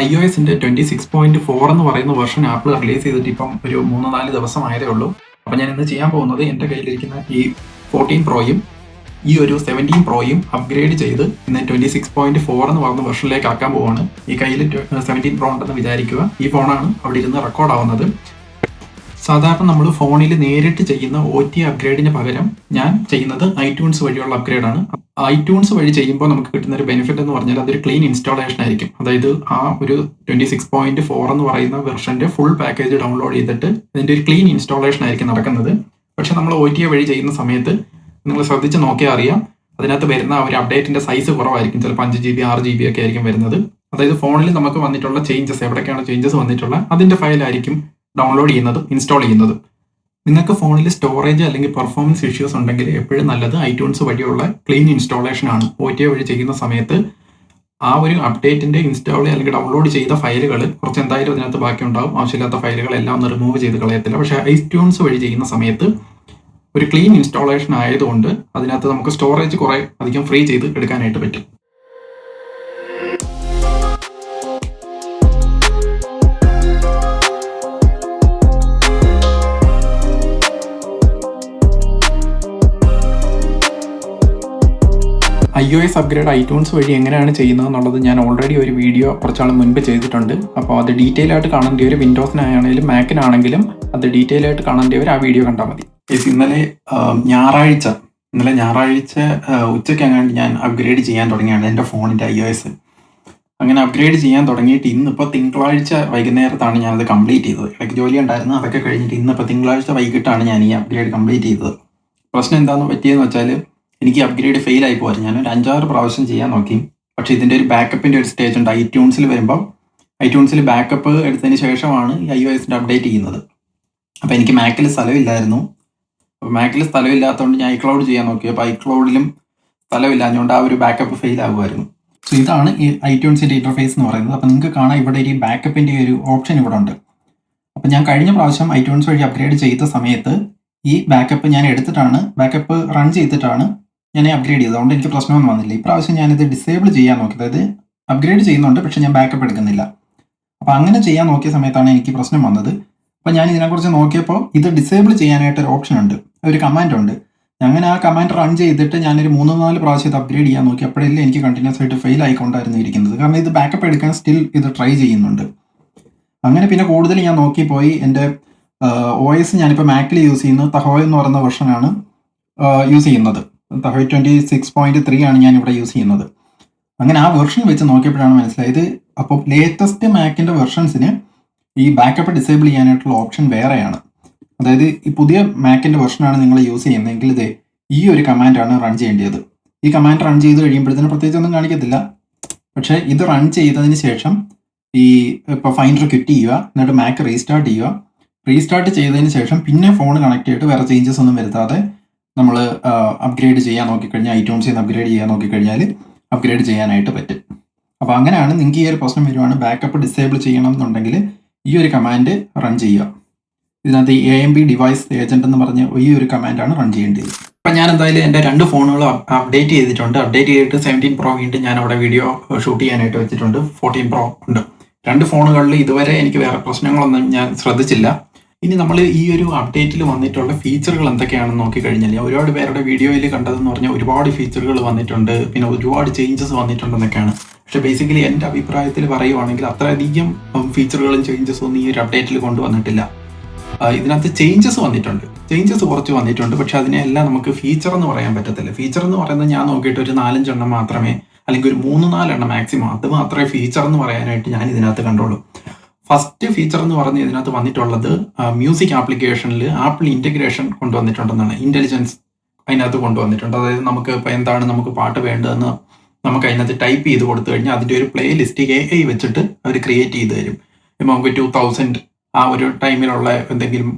iOSന്റെ 26.4 എന്ന് പറയുന്ന version apple release ചെയ്തിട്ട് ഇപ്പം ഒരു 3-4 ദിവസം ആയതേ ഉള്ളൂ. അപ്പം ഞാൻ ഇന്ന് ചെയ്യാൻ പോകുന്നത് എൻ്റെ കയ്യിലിരിക്കുന്ന ഈ 14 പ്രോയും ഈ ഒരു 17 പ്രോയും അപ്ഗ്രേഡ് ചെയ്ത് ഇന്ന് 26.4 എന്ന് പറയുന്ന വെർഷനിലേക്ക് ആക്കാൻ പോവാണ്. ഈ കയ്യിൽ 17 പ്രോ ഉണ്ടെന്ന് വിചാരിക്കുക. ഈ ഫോണാണ് അവിടെ ഇരുന്ന് റെക്കോർഡ് ആവുന്നത്. സാധാരണ നമ്മൾ ഫോണിൽ നേരിട്ട് ചെയ്യുന്ന OT അപ്ഗ്രേഡിന് പകരം ഞാൻ ചെയ്യുന്നത് iTunes വഴിയുള്ള അപ്ഗ്രേഡാണ്. iTunes വഴി ചെയ്യുമ്പോൾ നമുക്ക് കിട്ടുന്ന ഒരു ബെനിഫിറ്റ് എന്ന് പറഞ്ഞാൽ അതൊരു ക്ലീൻ ഇൻസ്റ്റാളേഷൻ ആയിരിക്കും. അതായത് ആ ഒരു 26.4 എന്ന് പറയുന്ന വെർഷന്റെ ഫുൾ പാക്കേജ് ഡൗൺലോഡ് ചെയ്തിട്ട് ഇതിന്റെ ഒരു ക്ലീൻ ഇൻസ്റ്റാളേഷൻ ആയിരിക്കും നടക്കുന്നത്. പക്ഷെ നമ്മൾ OT വഴി ചെയ്യുന്ന സമയത്ത് നിങ്ങൾ ശ്രദ്ധിച്ച് നോക്കിയാൽ അറിയാം, അതിനകത്ത് വരുന്ന ഒരു അപ്ഡേറ്റിന്റെ സൈസ് കുറവായിരിക്കും. ചിലപ്പോൾ 5 GB 6 GB ഒക്കെ ആയിരിക്കും വരുന്നത്. അതായത് ഫോണിൽ നമുക്ക് വന്നിട്ടുള്ള ചേഞ്ചസ്, എവിടേക്കാണ് ചേഞ്ചസ് വന്നിട്ടുള്ള അതിന്റെ ഫയലായിരിക്കും ഡൗൺലോഡ് ചെയ്യുന്നതും ഇൻസ്റ്റാൾ ചെയ്യുന്നതും. നിങ്ങൾക്ക് ഫോണിൽ സ്റ്റോറേജ് അല്ലെങ്കിൽ പെർഫോമൻസ് ഇഷ്യൂസ് ഉണ്ടെങ്കിൽ എപ്പോഴും നല്ലത് iTunes വഴിയുള്ള ക്ലീൻ ഇൻസ്റ്റാളേഷൻ ആണ്. OT വഴി ചെയ്യുന്ന സമയത്ത് ആ ഒരു അപ്ഡേറ്റിന്റെ ഇൻസ്റ്റാൾ അല്ലെങ്കിൽ ഡൗൺലോഡ് ചെയ്ത ഫയലുകൾ കുറച്ച് എന്തായാലും അതിനകത്ത് ബാക്കി ഉണ്ടാവും. ആവശ്യമില്ലാത്ത ഫയലുകളെല്ലാം ഒന്ന് റിമൂവ് ചെയ്ത് കളയത്തില്ല. പക്ഷേ iTunes വഴി ചെയ്യുന്ന സമയത്ത് ഒരു ക്ലീൻ ഇൻസ്റ്റാളേഷൻ ആയതുകൊണ്ട് അതിനകത്ത് നമുക്ക് സ്റ്റോറേജ് കുറേ അധികം ഫ്രീ ചെയ്ത് എടുക്കാനായിട്ട് പറ്റും. iOS അപ്ഗ്രേഡ് iTunes വഴി എങ്ങനെയാണ് ചെയ്യുന്നത് എന്നുള്ളത് ഞാൻ ഓൾറെഡി ഒരു വീഡിയോ കുറച്ചാൾ മുൻപ് ചെയ്തിട്ടുണ്ട്. അപ്പോൾ അത് ഡീറ്റെയിൽ ആയിട്ട് കാണേണ്ടവർ വിൻഡോസിനാണെങ്കിലും മാക്കിനാണെങ്കിലും അത് ഡീറ്റെയിൽ ആയിട്ട് കാണേണ്ടവർ ആ വീഡിയോ കണ്ടാൽ മതി. ഇന്നലെ ഞായറാഴ്ച ഉച്ചയ്ക്ക് അങ്ങാണ്ട് ഞാൻ അപ്ഗ്രേഡ് ചെയ്യാൻ തുടങ്ങിയാണ് എൻ്റെ ഫോണിൻ്റെ iOS. അങ്ങനെ അപ്ഗ്രേഡ് ചെയ്യാൻ തുടങ്ങിയിട്ട് ഇന്നിപ്പോൾ തിങ്കളാഴ്ച വൈകുന്നേരത്താണ് ഞാനത് കംപ്ലീറ്റ് ചെയ്തത്. ഇടയ്ക്ക് ജോലി ഉണ്ടായിരുന്നു, അതൊക്കെ കഴിഞ്ഞിട്ട് ഇന്നിപ്പോൾ തിങ്കളാഴ്ച വൈകിട്ടാണ് ഞാൻ ഈ അപ്ഗ്രേഡ് കംപ്ലീറ്റ് ചെയ്തത്. പ്രശ്നം എന്താണെന്ന് പറ്റിയെന്ന് വെച്ചാൽ എനിക്ക് അപ്ഗ്രേഡ് ഫെയിൽ ആയി പോകാൻ ഞാനൊരു 5-6 പ്രാവശ്യം ചെയ്യാൻ നോക്കി. പക്ഷേ ഇതിൻ്റെ ഒരു ബാക്കപ്പിൻ്റെ ഒരു സ്റ്റേജ് ഉണ്ട്. iTunes വരുമ്പോൾ iTunes ബാക്കപ്പ് എടുത്തതിന് ശേഷമാണ് ഈ iOSൻ്റെ അപ്ഡേറ്റ് ചെയ്യുന്നത്. അപ്പോൾ എനിക്ക് മാക്കിൽ സ്ഥലമില്ലായിരുന്നു. അപ്പോൾ മാക്കിൽ സ്ഥലമില്ലാത്തതുകൊണ്ട് ഞാൻ iCloud ചെയ്യാൻ നോക്കി. അപ്പോൾ iCloudലും സ്ഥലമില്ലാഞ്ഞുകൊണ്ട് ആ ഒരു ബാക്കപ്പ് ഫെയിൽ ആകുമായിരുന്നു. സോ ഇതാണ് ഈ iTunesൻ്റെ ഇൻ്റർഫേസ് എന്ന് പറയുന്നത്. അപ്പോൾ നിങ്ങൾക്ക് കാണാം ഇവിടെ ഈ ബാക്കപ്പിൻ്റെ ഒരു ഓപ്ഷൻ ഇവിടെ ഉണ്ട്. അപ്പോൾ ഞാൻ കഴിഞ്ഞ പ്രാവശ്യം iTunes വഴി അപ്ഗ്രേഡ് ചെയ്ത സമയത്ത് ഈ ബാക്കപ്പ് ഞാൻ എടുത്തിട്ടാണ്, ബാക്കപ്പ് റൺ ചെയ്തിട്ടാണ് ഞാൻ അപ്ഗ്രേഡ് ചെയ്തത്. അതുകൊണ്ട് എനിക്ക് പ്രശ്നമൊന്നും വന്നില്ല. ഇപ്രാവശ്യം ഞാനിത് ഡിസേബിൾ ചെയ്യാൻ നോക്കി. അതായത് അപ്ഗ്രേഡ് ചെയ്യുന്നുണ്ട് പക്ഷേ ഞാൻ ബാക്കപ്പ് എടുക്കുന്നില്ല. അപ്പോൾ അങ്ങനെ ചെയ്യാൻ നോക്കിയ സമയത്താണ് എനിക്ക് പ്രശ്നം വന്നത്. അപ്പോൾ ഞാൻ ഇതിനെക്കുറിച്ച് നോക്കിയപ്പോൾ ഇത് ഡിസേബിൾ ചെയ്യാനായിട്ട് ഒരു ഓപ്ഷൻ ഉണ്ട്, ഒരു കമാൻഡ് ഉണ്ട്. അങ്ങനെ ആ കമാൻഡ് റൺ ചെയ്തിട്ട് ഞാനൊരു 3-4 പ്രാവശ്യം ഇത് അപ്ഗ്രേഡ് ചെയ്യാൻ നോക്കി. അപ്പോഴല്ലേ എനിക്ക് കണ്ടിന്യൂസ് ആയിട്ട് ഫെയിൽ ആയിക്കൊണ്ടായിരുന്നു ഇരിക്കുന്നത്. കാരണം ഇത് ബാക്കപ്പ് എടുക്കാൻ സ്റ്റിൽ ഇത് ട്രൈ ചെയ്യുന്നുണ്ട്. അങ്ങനെ പിന്നെ കൂടുതൽ ഞാൻ നോക്കിപ്പോയി. എൻ്റെ OS ഞാനിപ്പോൾ മാക്കിൽ യൂസ് ചെയ്യുന്നത് തഹോയ് എന്ന് പറയുന്ന വെർഷനാണ് യൂസ് ചെയ്യുന്നത്. തഹോയ് 26.3 ആണ് ഞാൻ ഇവിടെ യൂസ് ചെയ്യുന്നത്. അങ്ങനെ ആ വെർഷൻ വെച്ച് നോക്കിയപ്പോഴാണ് മനസ്സിലായത്. അപ്പോൾ ലേറ്റസ്റ്റ് മാക്കിൻ്റെ വെർഷൻസിന് ഈ ബാക്കപ്പ് ഡിസേബിൾ ചെയ്യാനായിട്ടുള്ള ഓപ്ഷൻ വേറെയാണ്. അതായത് ഈ പുതിയ മാക്കിൻ്റെ വെർഷനാണ് നിങ്ങൾ യൂസ് ചെയ്യുന്നതെങ്കിൽ ഇത് ഈ ഒരു കമാൻഡാണ് റൺ ചെയ്യേണ്ടത്. ഈ കമാൻഡ് റൺ ചെയ്ത് കഴിയുമ്പോഴത്തേന് പ്രത്യേകിച്ച് ഒന്നും കാണിക്കത്തില്ല. പക്ഷേ ഇത് റൺ ചെയ്തതിന് ശേഷം ഈ ഇപ്പോൾ ഫൈൻഡർ ക്വിറ്റ് ചെയ്യുക, എന്നിട്ട് മാക്ക് റീസ്റ്റാർട്ട് ചെയ്യുക. റീസ്റ്റാർട്ട് ചെയ്തതിന് ശേഷം പിന്നെ ഫോൺ കണക്ട് ചെയ്തിട്ട് വേറെ ചേഞ്ചസ് ഒന്നും വരുത്താതെ നമ്മൾ അപ്ഗ്രേഡ് ചെയ്യാൻ നോക്കിക്കഴിഞ്ഞാൽ iTunes അപ്ഗ്രേഡ് ചെയ്യാൻ നോക്കിക്കഴിഞ്ഞാൽ അപ്ഗ്രേഡ് ചെയ്യാനായിട്ട് പറ്റും. അപ്പോൾ അങ്ങനെയാണ് നിങ്ങൾക്ക് ഈ ഒരു പ്രശ്നം വരുവാണ് ബാക്കപ്പ് ഡിസേബിൾ ചെയ്യണം എന്നുണ്ടെങ്കിൽ ഈ ഒരു കമാൻഡ് റൺ ചെയ്യുക. ഇതിനകത്ത് ഈ AMB ഡിവൈസ് ഏജൻറ്റ് എന്ന് പറഞ്ഞ ഈ ഒരു കമാൻഡാണ് റൺ ചെയ്യേണ്ടത്. അപ്പം ഞാൻ എന്തായാലും എൻ്റെ 2 ഫോണുകൾ അപ്ഡേറ്റ് ചെയ്തിട്ടുണ്ട്. അപ്ഡേറ്റ് ചെയ്തിട്ട് 17 പ്രോ വീണ്ടും ഞാൻ അവിടെ വീഡിയോ ഷൂട്ട് ചെയ്യാനായിട്ട് വെച്ചിട്ടുണ്ട്. 14 പ്രോ ഉണ്ട്. 2 ഫോണുകളിൽ ഇതുവരെ എനിക്ക് വേറെ പ്രശ്നങ്ങളൊന്നും ഞാൻ ശ്രദ്ധിച്ചില്ല. ഇനി നമ്മൾ ഈ ഒരു അപ്ഡേറ്റിൽ വന്നിട്ടുള്ള ഫീച്ചറുകൾ എന്തൊക്കെയാണെന്ന് നോക്കിക്കഴിഞ്ഞാൽ ഒരുപാട് പേരുടെ വീഡിയോയിൽ കണ്ടതെന്ന് പറഞ്ഞാൽ ഒരുപാട് ഫീച്ചറുകൾ വന്നിട്ടുണ്ട്, പിന്നെ ഒരുപാട് ചേഞ്ചസ് വന്നിട്ടുണ്ടെന്നൊക്കെയാണ്. പക്ഷേ ബേസിക്കലി എൻ്റെ അഭിപ്രായത്തിൽ പറയുവാണെങ്കിൽ അത്രയധികം ഫീച്ചറുകളും ചേഞ്ചസും ഒന്നും ഈ ഒരു അപ്ഡേറ്റിൽ കൊണ്ടുവന്നിട്ടില്ല. ഇതിനകത്ത് ചേഞ്ചസ് കുറച്ച് വന്നിട്ടുണ്ട്. പക്ഷെ അതിനെല്ലാം നമുക്ക് ഫീച്ചർ എന്ന് പറയാൻ പറ്റത്തില്ല. ഫീച്ചർ എന്ന് പറയുന്നത് ഞാൻ നോക്കിയിട്ട് ഒരു 4-5 എണ്ണം മാത്രമേ, അല്ലെങ്കിൽ ഒരു 3-4 എണ്ണം മാക്സിമം, അത് മാത്രമേ ഫീച്ചർ എന്ന് പറയാനായിട്ട് ഞാൻ ഇതിനകത്ത് കണ്ടുള്ളൂ. ഫസ്റ്റ് ഫീച്ചർ എന്ന് പറഞ്ഞ് ഇതിനകത്ത് വന്നിട്ടുള്ളത് മ്യൂസിക് ആപ്ലിക്കേഷനിൽ ആപ്പിൾ ഇൻ്റഗ്രേഷൻ കൊണ്ടുവന്നിട്ടുണ്ടെന്നാണ്. ഇൻ്റലിജൻസ് അതിനകത്ത് കൊണ്ടുവന്നിട്ടുണ്ട്. അതായത് നമുക്ക് ഇപ്പോൾ എന്താണ് നമുക്ക് പാട്ട് വേണ്ടതെന്ന് നമുക്ക് അതിനകത്ത് ടൈപ്പ് ചെയ്ത് കൊടുത്തു കഴിഞ്ഞാൽ അതിൻ്റെ ഒരു പ്ലേ ലിസ്റ്റ് AI വെച്ചിട്ട് അവർ ക്രിയേറ്റ് ചെയ്ത് തരും. ഇപ്പോൾ നമുക്ക് 2000 ആ ഒരു ടൈമിലുള്ള എന്തെങ്കിലും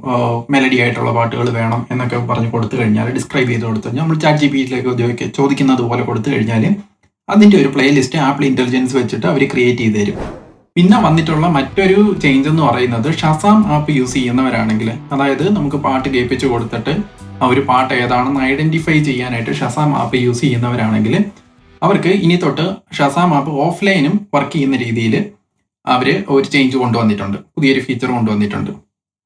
മെലഡി ആയിട്ടുള്ള പാട്ടുകൾ വേണം എന്നൊക്കെ പറഞ്ഞ് കൊടുത്തു കഴിഞ്ഞാൽ, ഡിസ്ക്രൈബ് ചെയ്ത് കൊടുത്തു കഴിഞ്ഞാൽ, നമ്മൾ ChatGPTയിലേക്ക് ചോദിക്കുന്നത് പോലെ കൊടുത്തു കഴിഞ്ഞാൽ അതിൻ്റെ ഒരു പ്ലേ ലിസ്റ്റ് ആപ്പിൾ ഇൻ്റലിജൻസ് വെച്ചിട്ട് അവർ ക്രിയേറ്റ് ചെയ്ത് തരും. പിന്നെ വന്നിട്ടുള്ള മറ്റൊരു ചേഞ്ച് എന്ന് പറയുന്നത് ഷസാം ആപ്പ് യൂസ് ചെയ്യുന്നവരാണെങ്കിൽ, അതായത് നമുക്ക് പാട്ട് കേൾപ്പിച്ച് കൊടുത്തിട്ട് ആ ഒരു പാട്ട് ഏതാണെന്ന് ഐഡന്റിഫൈ ചെയ്യാനായിട്ട് ഷസാം ആപ്പ് യൂസ് ചെയ്യുന്നവരാണെങ്കിൽ അവർക്ക് ഇനി തൊട്ട് ഷസാം ആപ്പ് ഓഫ്ലൈനും വർക്ക് ചെയ്യുന്ന രീതിയിൽ അവർ ഒരു ചേഞ്ച് കൊണ്ടുവന്നിട്ടുണ്ട്, പുതിയൊരു ഫീച്ചർ കൊണ്ടുവന്നിട്ടുണ്ട്.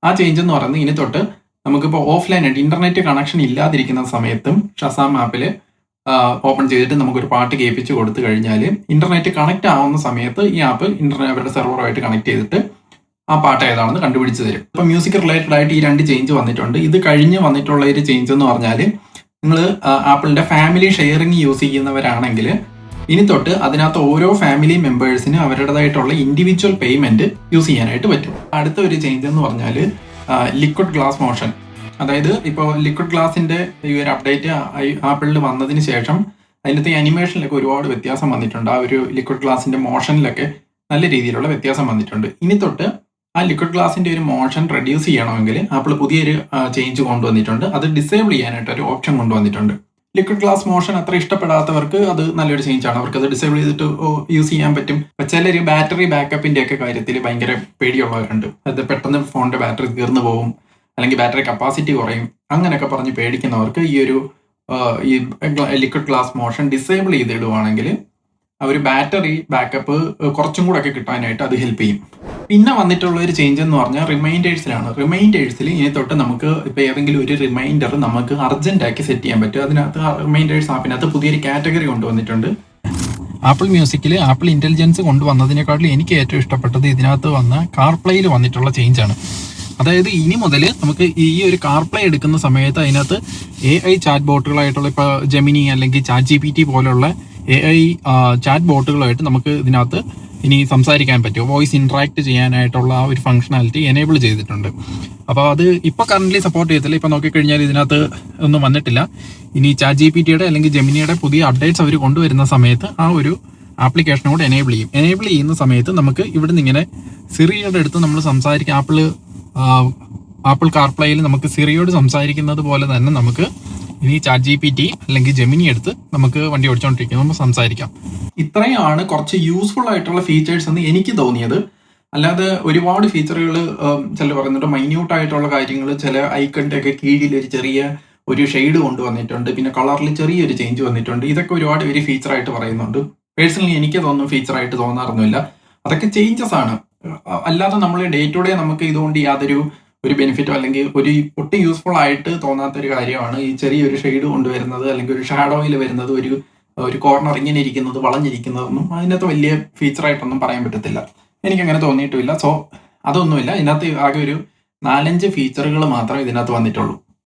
ആ ചേഞ്ച് എന്ന് പറയുന്നത് ഇനി തൊട്ട് നമുക്കിപ്പോൾ ഓഫ്ലൈൻ ആയിട്ട് ഇന്റർനെറ്റ് കണക്ഷൻ ഇല്ലാതിരിക്കുന്ന സമയത്തും ഷസാം ആപ്പിൽ ഓപ്പൺ ചെയ്തിട്ട് നമുക്കൊരു പാട്ട് കേൾപ്പിച്ച് കൊടുത്തു കഴിഞ്ഞാൽ ഇന്റർനെറ്റ് കണക്ട് ആവുന്ന സമയത്ത് ഈ ആപ്പ് അവരുടെ സെർവറുമായിട്ട് കണക്ട് ചെയ്തിട്ട് ആ പാട്ട് ഏതാണെന്ന് കണ്ടുപിടിച്ച് തരും. ഇപ്പം മ്യൂസിക് റിലേറ്റഡ് ആയിട്ട് ഈ 2 ചേഞ്ച് വന്നിട്ടുണ്ട്. ഇത് കഴിഞ്ഞ് വന്നിട്ടുള്ള ഒരു ചേഞ്ച് എന്ന് പറഞ്ഞാൽ നിങ്ങൾ ആപ്പിളിന്റെ ഫാമിലി ഷെയറിംഗ് യൂസ് ചെയ്യുന്നവരാണെങ്കിൽ ഇനി തൊട്ട് അതിനകത്ത് ഓരോ ഫാമിലി മെമ്പേഴ്സിന് അവരുടേതായിട്ടുള്ള ഇൻഡിവിജ്വൽ പേയ്മെന്റ് യൂസ് ചെയ്യാനായിട്ട് പറ്റും. അടുത്ത ഒരു ചേഞ്ച് എന്ന് പറഞ്ഞാൽ ലിക്വിഡ് ഗ്ലാസ് മോഷൻ. അതായത് ഇപ്പോൾ ലിക്വിഡ് ഗ്ലാസിന്റെ ഈ ഒരു അപ്ഡേറ്റ് ആപ്പിളിൽ വന്നതിന് ശേഷം അതിനകത്ത് അനിമേഷനിലൊക്കെ ഒരുപാട് വ്യത്യാസം വന്നിട്ടുണ്ട്. ആ ഒരു ലിക്വിഡ് ഗ്ലാസിന്റെ മോഷനിലൊക്കെ നല്ല രീതിയിലുള്ള വ്യത്യാസം വന്നിട്ടുണ്ട്. ഇനി തൊട്ട് ആ ലിക്വിഡ് ഗ്ലാസിന്റെ ഒരു മോഷൻ റെഡ്യൂസ് ചെയ്യണമെങ്കിൽ ആപ്പിൾ പുതിയൊരു ചേഞ്ച് കൊണ്ടുവന്നിട്ടുണ്ട്. അത് ഡിസേബിൾ ചെയ്യാനായിട്ട് ഒരു ഓപ്ഷൻ കൊണ്ടുവന്നിട്ടുണ്ട്. ലിക്വിഡ് ഗ്ലാസ് മോഷൻ അത്ര ഇഷ്ടപ്പെടാത്തവർക്ക് അത് നല്ലൊരു ചേഞ്ച് ആണ്. അവർക്ക് അത് ഡിസേബിൾ ചെയ്തിട്ട് യൂസ് ചെയ്യാൻ പറ്റും. ചിലർ ബാറ്ററി ബാക്കപ്പിന്റെ ഒക്കെ കാര്യത്തിൽ ഭയങ്കര പേടിയുള്ളവരുണ്ട്. അത് പെട്ടെന്ന് ഫോണിന്റെ ബാറ്ററി തീർന്നു പോകും, അല്ലെങ്കിൽ ബാറ്ററി കപ്പാസിറ്റി കുറയും, അങ്ങനെയൊക്കെ പറഞ്ഞ് പേടിക്കുന്നവർക്ക് ഈ ലിക്വിഡ് ഗ്ലാസ് മോഷൻ ഡിസേബിൾ ചെയ്തിടുവാണെങ്കിൽ ഒരു ബാറ്ററി ബാക്കപ്പ് കുറച്ചും കൂടെ ഒക്കെ കിട്ടാനായിട്ട് അത് ഹെൽപ്പ് ചെയ്യും. പിന്നെ വന്നിട്ടുള്ള ഒരു ചേഞ്ച് എന്ന് പറഞ്ഞാൽ റിമൈൻഡേഴ്സിലാണ്. റിമൈൻഡേഴ്സിൽ ഇനി തൊട്ട് നമുക്ക് ഇപ്പോൾ ഏതെങ്കിലും ഒരു റിമൈൻഡർ നമുക്ക് അർജന്റ് ആക്കി സെറ്റ് ചെയ്യാൻ പറ്റും. അതിനകത്ത് റിമൈൻഡേഴ്സ് ആപ്പിനകത്ത് പുതിയൊരു കാറ്റഗറി കൊണ്ടുവന്നിട്ടുണ്ട്. ആപ്പിൾ മ്യൂസിക്കിൽ ആപ്പിൾ ഇന്റലിജൻസ് കൊണ്ടുവന്നതിനെക്കാട്ടിലും എനിക്ക് ഏറ്റവും ഇഷ്ടപ്പെട്ടത് ഇതിനകത്ത് വന്ന കാർപ്ലേയിൽ വന്നിട്ടുള്ള ചേഞ്ചാണ്. അതായത് ഇനി മുതൽ നമുക്ക് ഈ ഒരു കാർപ്ലേ എടുക്കുന്ന സമയത്ത് അതിനകത്ത് AI ചാറ്റ് ബോട്ടുകളായിട്ടുള്ള ഇപ്പോൾ ജെമിനി അല്ലെങ്കിൽ ChatGPT പോലുള്ള AI ചാറ്റ് ബോട്ടുകളായിട്ട് നമുക്ക് ഇതിനകത്ത് ഇനി സംസാരിക്കാൻ പറ്റും. വോയിസ് ഇന്ററാക്ട് ചെയ്യാനായിട്ടുള്ള ആ ഒരു ഫംഗ്ഷനാലിറ്റി എനേബിൾ ചെയ്തിട്ടുണ്ട്. അപ്പോൾ അത് ഇപ്പോൾ കറന്റ് സപ്പോർട്ട് ചെയ്യത്തില്ല. ഇപ്പോൾ നോക്കിക്കഴിഞ്ഞാൽ ഇതിനകത്ത് ഒന്നും വന്നിട്ടില്ല. ഇനി ChatGPTയുടെ അല്ലെങ്കിൽ ജെമിനിയുടെ പുതിയ അപ്ഡേറ്റ്സ് അവർ കൊണ്ടുവരുന്ന സമയത്ത് ആ ഒരു ആപ്ലിക്കേഷൻ കൂടെ എനേബിൾ ചെയ്യും. എനേബിൾ ചെയ്യുന്ന സമയത്ത് നമുക്ക് ഇവിടുന്ന് ഇങ്ങനെ സിറിയുടെ അടുത്ത് നമ്മൾ സംസാരിക്കാം. ആപ്പിൾ കാർപ്ലേയിൽ നമുക്ക് സിറിയോട് സംസാരിക്കുന്നത് പോലെ തന്നെ നമുക്ക് ഇനി ChatGPT അല്ലെങ്കിൽ ജെമിനി എടുത്ത് നമുക്ക് വണ്ടി ഓടിച്ചുകൊണ്ടിരിക്കുമ്പോൾ സംസാരിക്കാം. ഇത്രയാണ് കുറച്ച് യൂസ്ഫുൾ ആയിട്ടുള്ള ഫീച്ചേഴ്സ് എന്ന് എനിക്ക് തോന്നിയത്. അല്ലാതെ ഒരുപാട് ഫീച്ചറുകൾ ചില പറയുന്നുണ്ട്, മൈന്യൂട്ട് ആയിട്ടുള്ള കാര്യങ്ങൾ, ചില ഐക്കണിന്റെ ഒക്കെ കീഴിൽ ഒരു ചെറിയ ഒരു ഷെയ്ഡ് കൊണ്ടുവന്നിട്ടുണ്ട്, പിന്നെ കളറിൽ ചെറിയൊരു ചേഞ്ച് വന്നിട്ടുണ്ട്. ഇതൊക്കെ ഒരുപാട് പേര് ഫീച്ചറായിട്ട് പറയുന്നുണ്ട്. പേഴ്സണലി എനിക്ക് തോന്നുന്നു ഫീച്ചറായിട്ട് തോന്നാറൊന്നുമില്ല. അതൊക്കെ ചേഞ്ചസ് ആണ്. അല്ലാതെ നമ്മൾ ഡേ ടു ഡേ നമുക്ക് ഇതുകൊണ്ട് യാതൊരു ബെനിഫിറ്റോ അല്ലെങ്കിൽ ഒട്ടും യൂസ്ഫുൾ ആയിട്ട് തോന്നാത്തൊരു കാര്യമാണ് ഈ ചെറിയൊരു ഷെയ്ഡ് കൊണ്ടുവരുന്നത്, അല്ലെങ്കിൽ ഒരു ഷാഡോയിൽ വരുന്നത്, ഒരു കോർണർ ഇങ്ങനെ ഇരിക്കുന്നത്, വളഞ്ഞിരിക്കുന്നതൊന്നും അതിനകത്ത് വലിയ ഫീച്ചറായിട്ടൊന്നും പറയാൻ പറ്റത്തില്ല. എനിക്കങ്ങനെ തോന്നിയിട്ടുമില്ല. സോ അതൊന്നുമില്ല. ഇതിനകത്ത് ആകെ ഒരു 4-5 ഫീച്ചറുകൾ മാത്രമേ ഇതിനകത്ത് വന്നിട്ടുള്ളൂ.